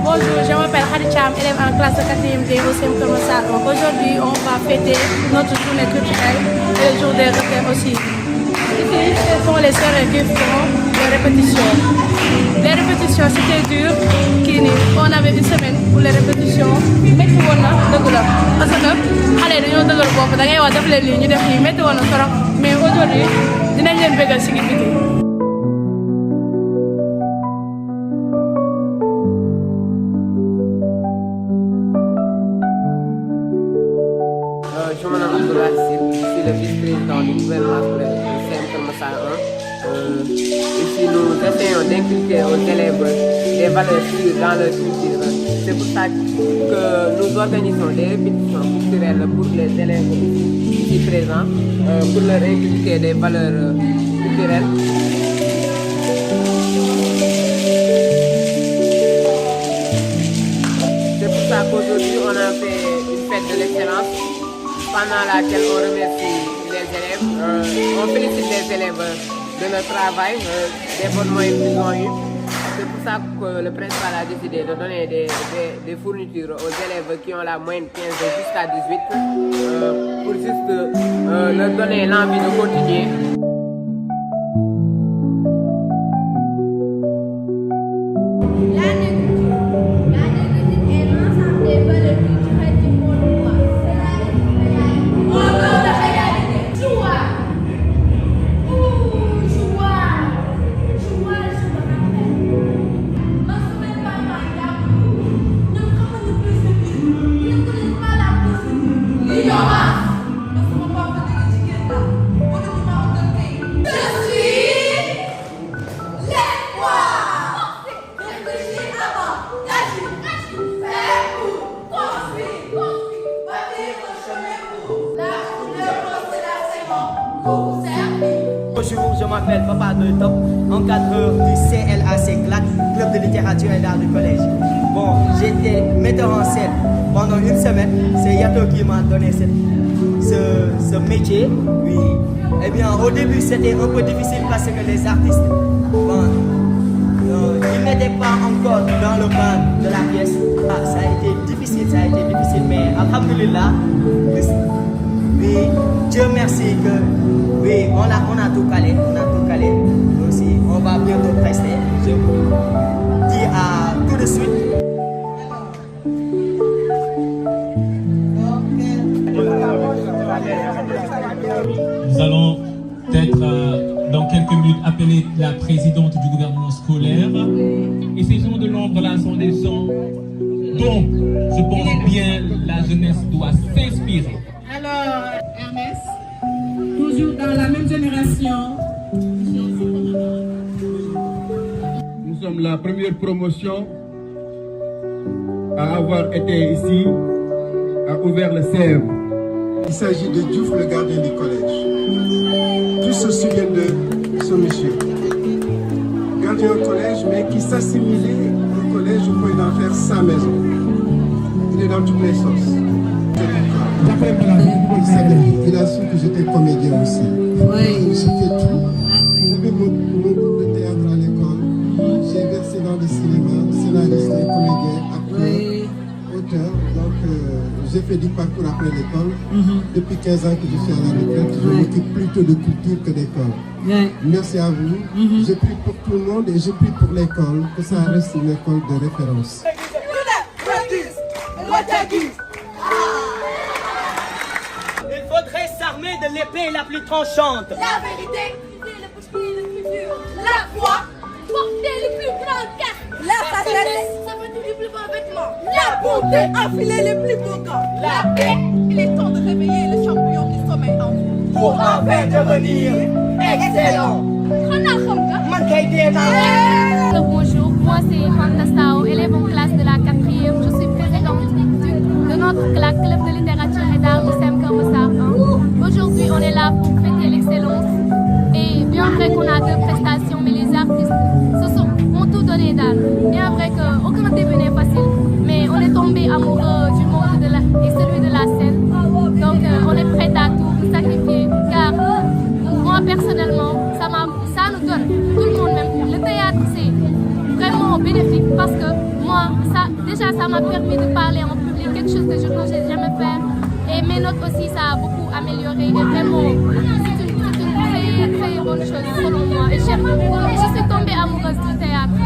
Bonjour, je m'appelle Khadicham, élève en classe de 4e D au CEM Kermassar. Aujourd'hui, on va fêter notre journée culturelle et le jour des requins aussi. Ici, ce sont les sœurs qui font les répétitions. Les répétitions, c'était dur. On avait une semaine pour les répétitions. Mais tout le monde parce que allez, nous devons le voir. D'ailleurs, on doit les lignes de filles. Mais aujourd'hui, nous allons faire ce qu'il faut. Je m'appelle Abdoulaye Sil, je suis le vice-président du gouvernement scolaire du CEM Kermassar 1. Ici, nous essayons d'inculquer aux élèves des valeurs dans leur culture. C'est pour ça que nous organisons des répétitions culturelles pour les élèves ici présents, pour leur inculquer des valeurs culturelles. C'est pour ça qu'aujourd'hui, on a fait une fête de l'excellence, pendant laquelle on remercie les élèves, on félicite les élèves de leur travail, des bonnes moyens qu'ils ont eu. C'est pour ça que le principal a décidé de donner des fournitures aux élèves qui ont la moyenne 15 jusqu'à 18 pour juste leur donner l'envie de continuer. Bonjour, je m'appelle Papa de Top, encadreur du CLAC, Club de littérature et d'art du collège. Bon, j'étais metteur en scène pendant une semaine. C'est Yato qui m'a donné ce métier. Oui. Eh bien, au début, c'était un peu difficile parce que les artistes, bon, ils n'étaient pas encore dans le band de la pièce. Ah, ça a été difficile, mais alhamdulillah, oui, Dieu merci que oui, on a tout calé, aussi, on va bientôt prester. Je vous dis à tout de suite. Nous allons peut-être dans quelques minutes appeler la présidente du gouvernement scolaire. Et ces gens de l'ombre là sont des gens dont je pense bien la jeunesse doit s'inspirer. Alors, Ernest, toujours dans la même génération. Nous sommes la première promotion à avoir été ici, à ouvert le CEM. Il s'agit de Diouf, le gardien du collège. Tous se souviennent de ce monsieur. Gardien au collège, mais qui s'assimilait au collège au point d'en faire sa maison. Il est dans toutes les sauces. Il a su que j'étais comédien aussi. Oui. J'ai fait tout. J'avais mon groupe de théâtre à l'école. J'ai versé dans le cinéma, scénariste, comédien, acteur, auteur. Donc j'ai fait du parcours après l'école. Depuis 15 ans que je suis à la retraite, je m'occupe plutôt de culture que d'école. Merci à vous. Je prie pour tout le monde et je prie pour l'école, que ça reste une école de référence. Il faudrait s'armer de l'épée la plus tranchante. La vérité, c'est le bouclier le plus dur. La foi, porter le plus grand casque. La bonté, enfiler les plus beaux gants. La paix, il est temps de réveiller le champion qui sommeille en vous. Pour enfin devenir excellent. Bonjour, moi c'est Fanta Sao, élève en classe de la 4e. Je suis présidente de notre club de littérature et d'art de Sem Keur Massar 1. Aujourd'hui, on est là pour fêter l'excellence. Et bien vrai qu'on a deux prestations, mais les artistes ont tout donné d'âme. Bien vrai qu'aucun début n'est facile, mais on est tombé amoureux du monde et celui de la scène. Donc on est prêt à tout sacrifier, car moi personnellement, ça nous donne, tout le monde même. Le théâtre, c'est vraiment bénéfique parce que moi, ça m'a permis de parler en public, quelque chose que je n'osais jamais faire. Et mes notes aussi, ça a beaucoup amélioré. Et vraiment, c'est une très bonne chose selon moi. Et je suis tombée amoureuse du théâtre.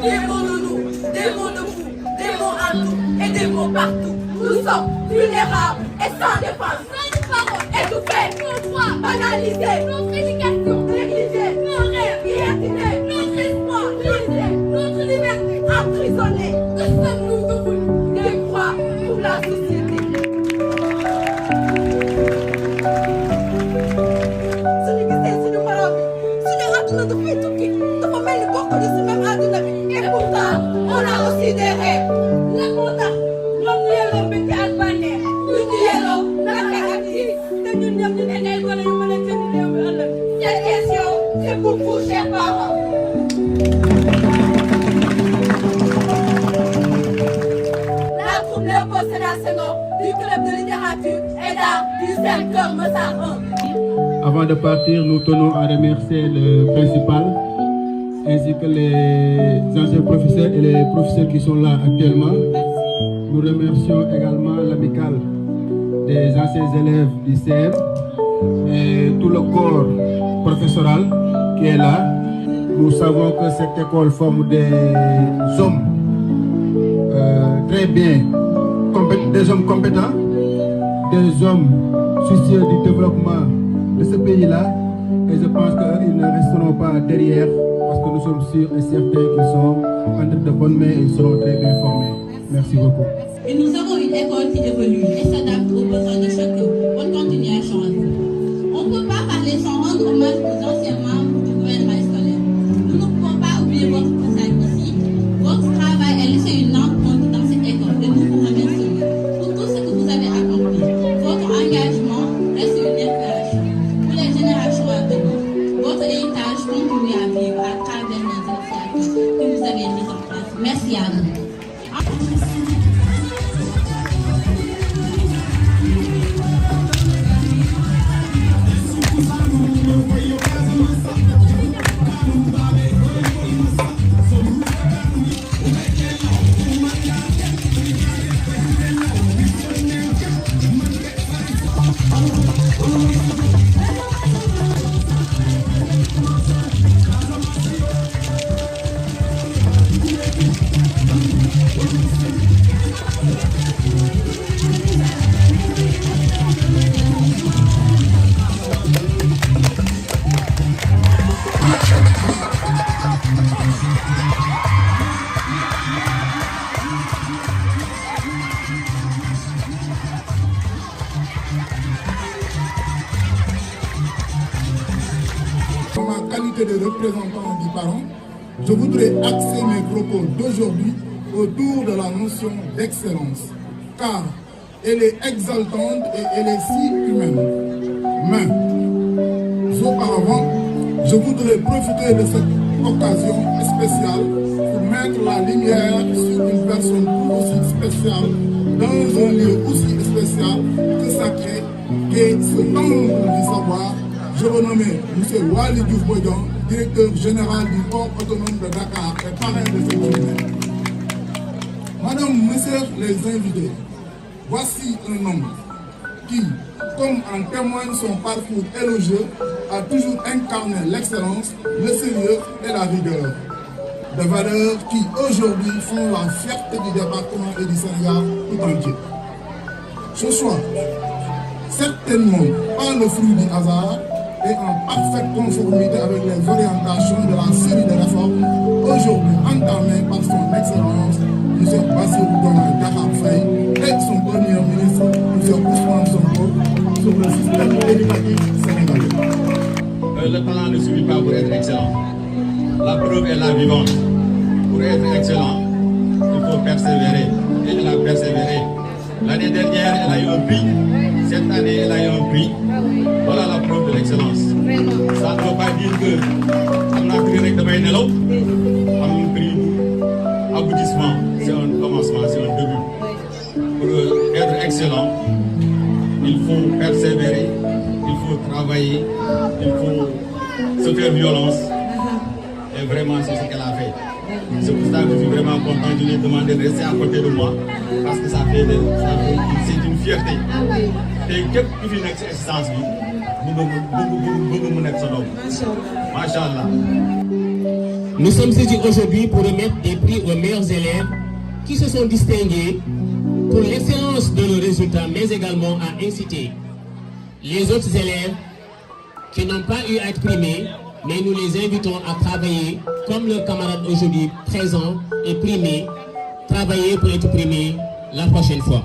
Des mots de nous, des mots de vous, des mots à nous et des mots partout. Nous sommes vulnérables et sans défense. Nos paroles étouffées, nos droits banalisés, notre éducation négligée, nos rêves piétinés, notre espoir brisé, notre liberté emprisonnée. Que sommes-nous devenus? Des proies pour la société. Suñu gisee suñu morom bi, suñu àdduna dafay tukki, dafa mel ni bokk na si même àdduna bi. Et pourtant, on a aussi des rêves. Lan moo tax ñoom ñu yelloo mbégte ak bànneex, ñu yelloo naka ak kii te ñun ñëpp ñu nekk ay gone yu mën a jënd réew mi ëllëg. Cette question, c'est pour vous, chers parents. La troupe Léopold Sédar Senghor du club de littérature et d'art du Sem Keur Massar 1. Avant de partir, nous tenons à remercier le principal ainsi que les anciens professeurs et les professeurs qui sont là actuellement. Nous remercions également l'amicale des anciens élèves du CM et tout le corps professoral qui est là. Nous savons que cette école forme des hommes très bien, des hommes compétents, des hommes soucieux du développement de ce pays-là. Et je pense qu'ils ne resteront pas derrière parce que nous sommes sûrs et certains qu'ils sont entre de bonnes mains et ils seront très bien formés. Merci beaucoup. Et nous avons une école qui évolue et s'adapte aux besoins de chacun. Bonne continuation à vous. On ne peut pas parler sans rendre hommage aux anciens membres du gouvernement scolaire. Nous ne pouvons pas oublier votre passage ici. Votre travail a laissé une empreinte dans cette école et nous vous remercions pour tout ce que vous avez accompli. Votre engagement reste une inspiration pour les générations à venir. Votre héritage continue à vivre à travers les initiatives que vous avez mises en place. Merci à vous. De représentant du parent, je voudrais axer mes propos d'aujourd'hui autour de la notion d'excellence, car elle est exaltante et elle est si humaine. Mais, auparavant, je voudrais profiter de cette occasion spéciale pour mettre la lumière sur une personne tout aussi spéciale dans un lieu aussi spécial que sacré qu'est ce temple du savoir. Je renomme M. Waly Diouf Bodian, directeur général du port autonome de Dakar et parrain de cette journée. Madame, Messieurs les invités, voici un homme qui, comme en témoigne son parcours élogieux, a toujours incarné l'excellence, le sérieux et la rigueur. Des valeurs qui aujourd'hui font la fierté du département et du Sénégal tout entier. Ce soir, certainement pas le fruit du hasard, et en parfaite conformité avec les orientations de la série de réformes aujourd'hui entamée par son Excellence, M. Bassirou Diomaye Diakhar Faye, et son Premier ministre, M. Ousmane Sonko, sur le système éducatif sénégalais. Le talent ne suffit pas pour être excellent. La preuve est la vivante. Pour être excellent, il faut persévérer. Et elle a persévéré. L'année dernière, elle a eu un prix. Cette année, elle a eu un prix. Voilà la preuve de l'excellence. Ça ne veut pas dire que on a pris avec de Baïnelo. On a pris aboutissement. C'est un commencement, c'est un début. Pour être excellent, il faut persévérer, il faut travailler, il faut se faire violence. Et vraiment, c'est ce qu'elle a fait. C'est pour ça que je suis vraiment content de lui demander de rester à côté de moi. Parce que c'est une fierté. Et quel que soit notre existence, nous sommes ici aujourd'hui pour remettre des prix aux meilleurs élèves qui se sont distingués pour l'excellence de leurs résultats, mais également à inciter les autres élèves qui n'ont pas eu à être primés, mais nous les invitons à travailler comme leurs camarades aujourd'hui présents et primés, travailler pour être primés la prochaine fois.